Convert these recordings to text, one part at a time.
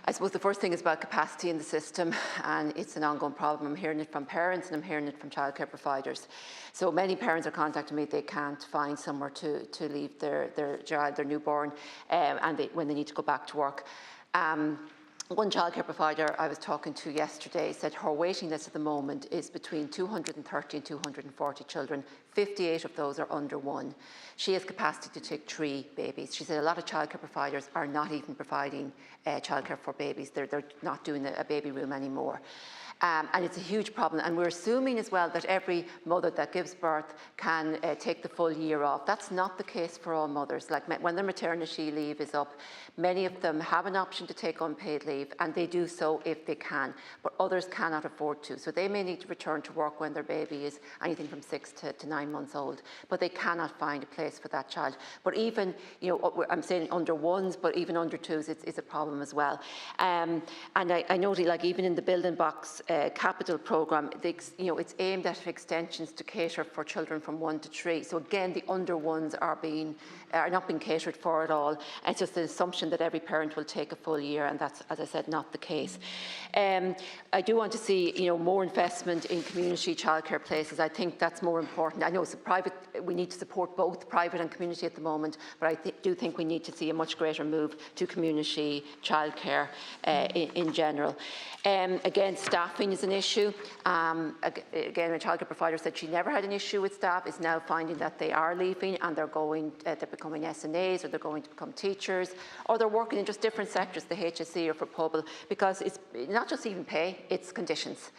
I suppose the first thing is about capacity in the system, and it's an ongoing problem. I'm hearing it from parents and I'm hearing it from childcare providers. So many parents are contacting me, they can't find somewhere to leave their child, their newborn, when they need to go back to work. One childcare provider I was talking to yesterday said her waiting list at the moment is between 230 and 240 children. 58 of those are under 1. She has capacity to take 3 babies. She said a lot of childcare providers are not even providing childcare for babies. They're not doing a baby room anymore. And it's a huge problem, and we're assuming as well that every mother that gives birth can take the full year off. That's not the case for all mothers. Like when their maternity leave is up, many of them have an option to take unpaid leave, and they do so if they can, but others cannot afford to. So they may need to return to work when their baby is anything from 6 to 9 months old, but they cannot find a place for that child. But even, I'm saying under 1s, but even under 2s, it's a problem as well. And I noted, like even in the building blocks capital programme, it's aimed at extensions to cater for children from 1 to 3. So again, the under 1s are not being catered for at all. And it's just an assumption that every parent will take a full year, and that's, as I said, not the case. I do want to see, more investment in community childcare places. I think that's more important. I know it's private. We need to support both private and community at the moment, but I do think we need to see a much greater move to community childcare in general. Again, staffing is an issue. Again, a childcare provider said she never had an issue with staff, is now finding that they are leaving and they're becoming SNAs, or they're going to become teachers, or they're working in just different sectors, the HSE or for PUBL, because it's not just even pay, it's conditions.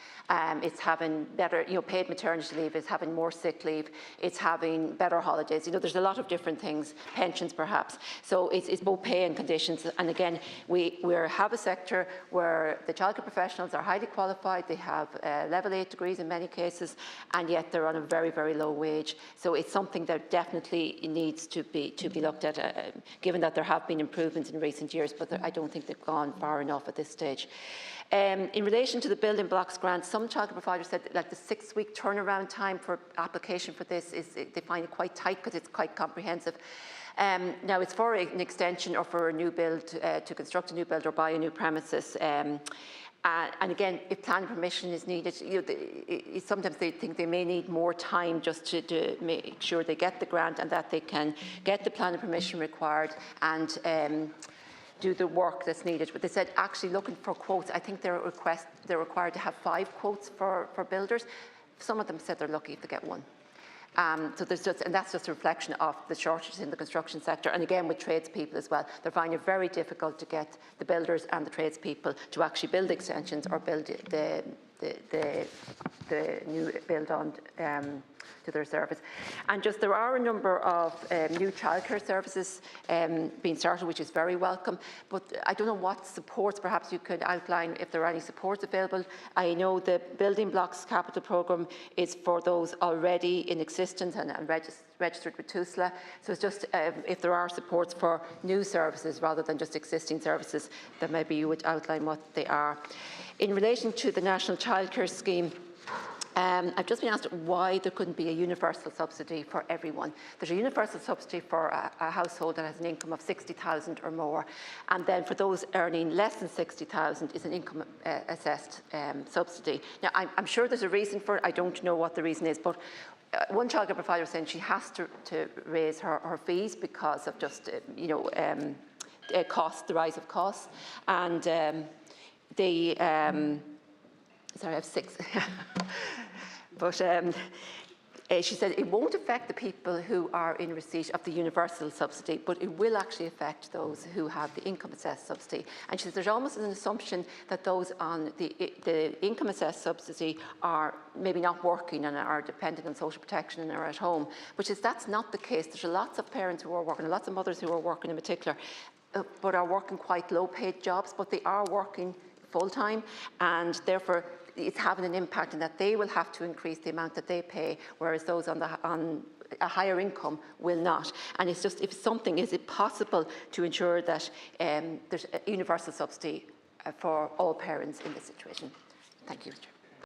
It's having better, paid maternity leave, it's having more sick leave, it's having better holidays. There's a lot of different things, pensions perhaps. So it's both pay and conditions. And again, we have a sector where the childcare professionals are highly qualified, they have level 8 degrees in many cases, and yet they're on a very, very low wage. So it's something that definitely needs to be looked at, given that there have been improvements in recent years, but I don't think they've gone far enough at this stage. In relation to the building blocks grant, some childcare providers said that, like, the 6-week turnaround time for application for this they find it quite tight because it's quite comprehensive. Now it's for an extension or for a new build, to construct a new build or buy a new premises. And again, if planning permission is needed, sometimes they think they may need more time just to make sure they get the grant and that they can get the planning permission required and do the work that's needed. But they said actually looking for quotes, I think they're required to have 5 quotes for builders. Some of them said they're lucky if they get 1. So that's just a reflection of the shortages in the construction sector, and again with tradespeople as well. They're finding it very difficult to get the builders and the tradespeople to actually build extensions or build the new build on to their service. And just there are a number of new childcare services being started, which is very welcome. But I don't know what supports, perhaps you could outline if there are any supports available. I know the Building Blocks Capital Programme is for those already in existence and registered with TUSLA. So it's just if there are supports for new services rather than just existing services, that maybe you would outline what they are. In relation to the National Childcare Scheme, I've just been asked why there couldn't be a universal subsidy for everyone. There's a universal subsidy for a household that has an income of 60,000 or more, and then for those earning less than 60,000 is an income assessed subsidy. Now, I'm sure there's a reason for it. I don't know what the reason is, but one childcare provider was saying she has to raise her fees because of just cost, the rise of costs, and sorry, I have 6. But she said it won't affect the people who are in receipt of the universal subsidy, but it will actually affect those who have the income assessed subsidy. And she says there's almost an assumption that those on the income assessed subsidy are maybe not working and are dependent on social protection and are at home, which is that's not the case. There's lots of parents who are working, lots of mothers who are working in particular, but are working quite low paid jobs, but they are working full-time, and therefore it's having an impact in that they will have to increase the amount that they pay, whereas those on a higher income will not. And it's just, if something, is it possible to ensure that there's a universal subsidy for all parents in this situation? Thank you, Mr.